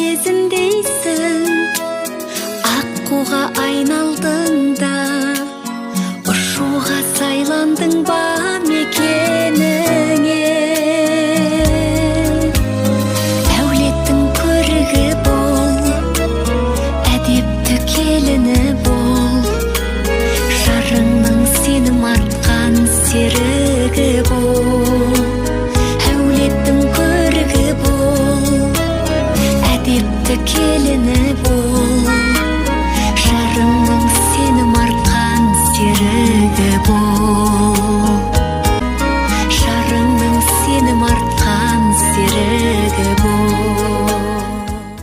кезіндейсің, аққуға айналдың да, ұшуға сайландың ба мекеніңе. Әулеттің көрігі бол, әдепті келіні бол, жарыңның сенім артқан серігі бол. Әулеттің көрігі бол, әдепті келіні бол,